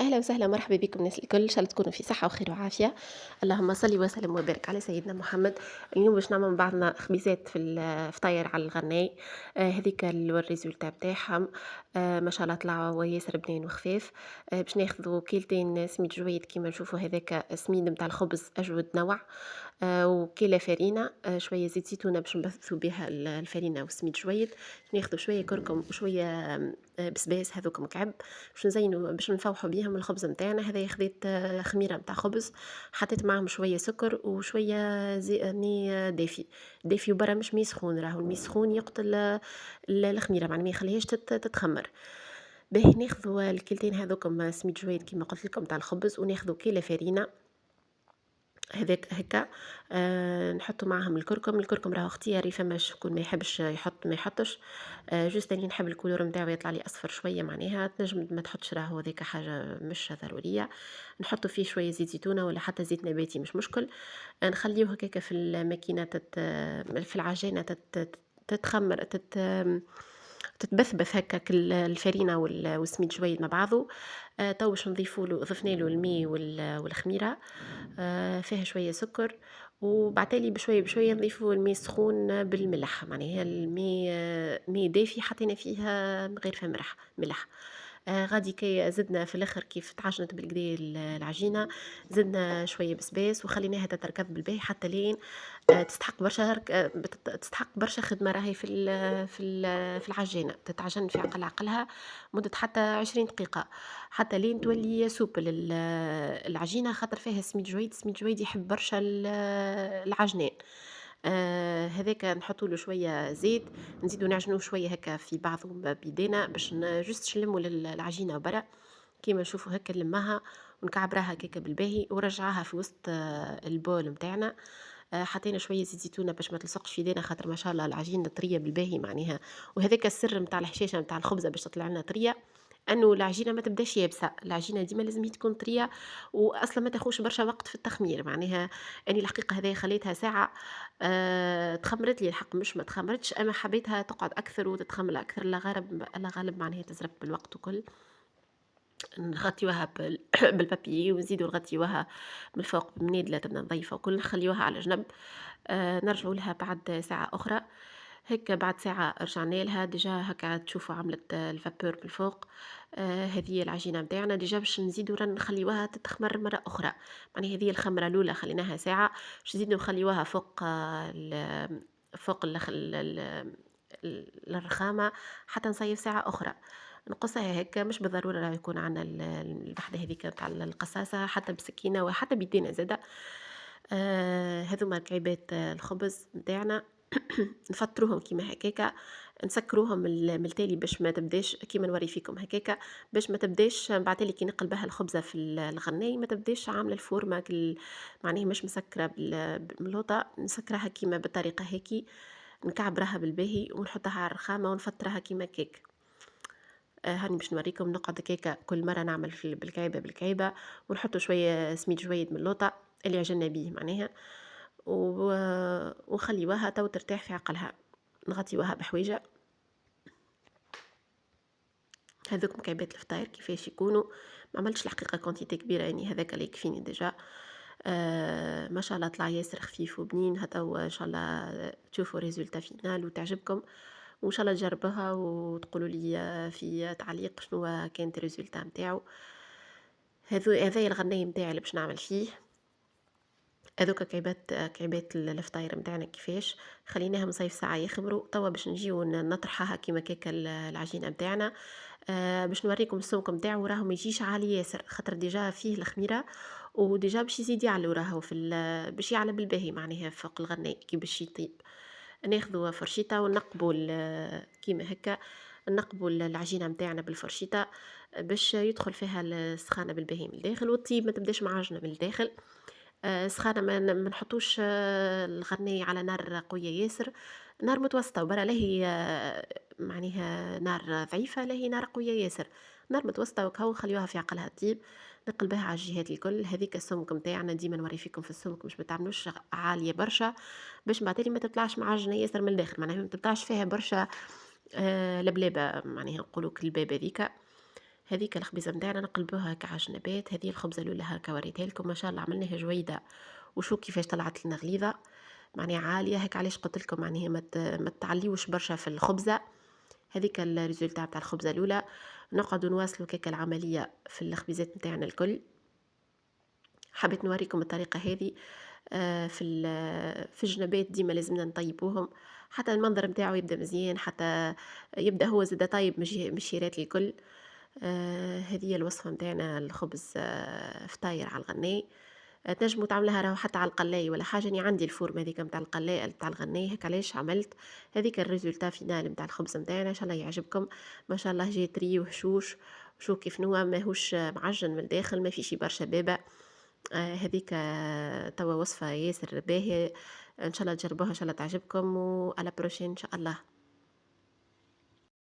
أهلا وسهلا مرحبا بكم الناس الكل، إن شاء الله تكونوا في صحة وخير وعافية. اللهم صل وسلم وبارك على سيدنا محمد. اليوم باش نعمل مع بعضنا خبيزات في الفطاير على الغناء. هذيك الريزولتا بتاعهم. ما شاء الله طلعوا ياسر بنين وخفاف. باش ناخذوا كيلتين سميد جويد كيما نشوفوا، هذاك سميد متاع الخبز أجود نوع. وكيلة فرينة، شوية زيت زيتونة باش نبثوا بها الفرينة والسميد جويد. ناخذوا شوية كركم وشوية بسباس، هذوك مكعب باش نزينوا باش نفوحوا بيهم الخبز نتاعنا. هذا خديت خميرة نتاع خبز، حطيت معاهم شوية سكر وشوية مي دافي. دافي وبرا مش مي سخون، راهو المي سخون يقتل الخميرة، معناها ما يخليهاش تتخمر. باهي ناخذوا الكيلتين هذوكم سميد جويد كيما قلت لكم تاع الخبز، وناخذوا كيلة فرينة هذاك هكا. نحطوا معاهم الكركم راهو اختياري، فما شكون ما يحبش يحط ما يحطش. جوست اني نحب الكولور نتاعو يطلع لي اصفر شويه، معناها تنجم ما تحطش، راهو هذيك حاجه مش ضروريه. نحطوا فيه شويه زيت زيتونه ولا حتى زيت نباتي مش مشكل. نخليوه هكاك في الماكينه في العجينه تتخمر تتبثبث هكاك الفرينة والسميد شوية مع بعضه. تو باش ضفنا له المي والخميرة. فيها شوية سكر، وبعتالي بشوية بشوية نضيفوا المي سخون بالملح، معناها المي مي دافي حطينا فيها من غير فيها ملح. غادي كي زدنا في الاخر كيف تعجنت بالكدا العجينه، زدنا شويه بسباس وخليناها تتركب بالباهي حتى لين تستحق برشا تستحق برشا خدمه، راهي في العجينه تتعجن في عقلها مده حتى 20 دقيقه، حتى لين تولي سوبل العجينه، خاطر فيها سميد جويد يحب برشا العجنان. هذاك نحطوا له شويه زيت، نزيدوا نعجنوه شويه هكا في بعضه بيدينا باش جست نلموا العجينه برا. كيما نشوفوا هكا نلمها ونكعبراها هكاكا بالباهي ورجعها في وسط البول نتاعنا. حطينا شويه زيت زيتونه باش ما تلصقش في يدينا، خاطر ما شاء الله العجينه طريه بالباهي معناها. وهذاك السر نتاع الحشاشه نتاع الخبزه باش تطلع لنا طريه، انه العجينه ما تبداش يابسه، العجينه ديما لازم هي تكون طريه، واصلا ما تاخوش برشا وقت في التخمير معناها. اني الحقيقه هذه خليتها ساعه. تخمرت لي الحق مش ما تخمرتش، اما حبيتها تقعد اكثر وتتخمر اكثر، لا غالب معناها تزرب بالوقت وكل. نغطيوها بالبابي ونزيدو نغطيوها من الفوق بمنيدلة تبدا نظيفة وكل، نخليوها على جنب. نرجعوا لها بعد ساعة أخرى. هيك بعد ساعة رجعنا لها ديجا هكا تشوفوا عملت الفابور بالفوق. هذه العجينة متاعنا ديجا باش نزيدو نخليوها تتخمر مرة أخرى. يعني هذه الخمرة الأولى خليناها ساعة، باش نزيدو نخليوها فوق فوق الرخامة حتى نصيف ساعة أخرى. نقصها هكا، مش بالضرورة راه يكون عندنا الوحدة هذيك تاع القصاصة، حتى بسكينة وحتى بيدينا زادة. هذوما كعيبات الخبز نتاعنا. نفطروهم كيما هكاكا، نسكروهم من التالي باش ما تبداش كيما نوري فيكم هكاكا، باش ما تبداش بعتالي كي نقلبها الخبزة في الغناي ما تبداش عاملة الفورمة معناها مش مسكرة بالملوطة، نسكرها كيما بالطريقة هيكي، نكعبرها بالباهي ونحطها على الرخامة ونفطرها كيما كيك. هاني باش نوريكم نقعد هكاكا كل مرة نعمل بالكعيبة ونحطوا شوية سميد جويد من اللوطة اللي عجلنا بيه معناها، ونخليوها تو ترتاح في عقلها. نغطيوها بحويجة. هذوك مكعبات الفطاير كيفاش يكونوا. ما عملتش الحقيقة كونتيتي كبيرة، يعني هذاك اللي يكفيني ديجا. ما شاء الله طلع ياسر خفيف وبنين، هتو ان شاء الله تشوفوا ريزولتا فينال وتعجبكم، وان شاء الله تجربوها وتقولوا لي في تعليق شنو كانت الريزولتا نتاعو. هذا الغناي نتاعي اللي باش نعمل فيه. هذوك كعيبات الفطاير نتاعنا كيفاش خليناهم نصيف ساعه يخمروا، توا باش نجيو نطرحها كيما كيكه العجينه نتاعنا. باش نوريكم السمك نتاعو، راهو ما يجيش عالي ياسر خاطر ديجا فيه الخميره، وديجا باش يزيد يعلو راهو باش يعلى بالباهي معناها فوق الغناء كي باش يطيب. ناخذوا فرشيطه ونقبوا كيما هكا، نقبوا العجينه نتاعنا بالفرشيطه باش يدخل فيها السخانه بالباهي من الداخل، وتطيب ما تبداش معجنه من الداخل. سخانة ما نحطوش الغنّاية على نار قوية ياسر، نار متوسطة، وبرا لا هي معناها نار ضعيفة لا هي نار قوية ياسر، نار متوسطة وكهو نخليوها في عقلها طيب. نقلبوها على الجهات الكل. هذيك السمك نتاعنا ديما نوري فيكم في السمك باش ما تعملوش عالية برشا، باش بعدين ما تطلعش معجنة ياسر من الداخل، معناها ما تطلعش فيها برشا لبلابة، معناها نقولوا كلبابة ذيك. هذيك الخبيزة متاعنا نقلبوها هكا على الجنبات. هذه الخبزة الأولى هكا وريتها لكم، ما شاء الله عملناها جويدة، وشو كيفاش طلعت لنا غليظة، معناها عالية هيك. علاش قلت لكم معناها ما تعليوش برشا في الخبزة. هذيك الريزولتا تاع الخبزة الأولى. نقعدوا نواصلوا كيك العملية في الخبيزات متاعنا الكل. حبيت نوريكم الطريقة هذه. في الجنبات ديما لازمنا نطيبوهم حتى المنظر متاعه يبدا مزيان، حتى يبدا هو زاده طيب مش الشيرات الكل. هذه هي الوصفة متاعنا الخبز فطاير على الغناء. تنجموا تعملها راهو حتى على القلاي ولا حاجة. أنا عندي الفورم هذيك متاع القلاي متاع الغناء، هيك علاش عملت هذيك الريزولتا فينال متاع الخبز متاعنا. إن شاء الله يعجبكم. ما شاء الله جاي طري وهشوش، وشو كيف نوع ماهوش معجن من الداخل، ما فيش برشا بابا. هذيك توا وصفة ياسر باهية. إن شاء الله تجربوها، إن شاء الله تعجبكم، وعلى بروشين إن شاء الله.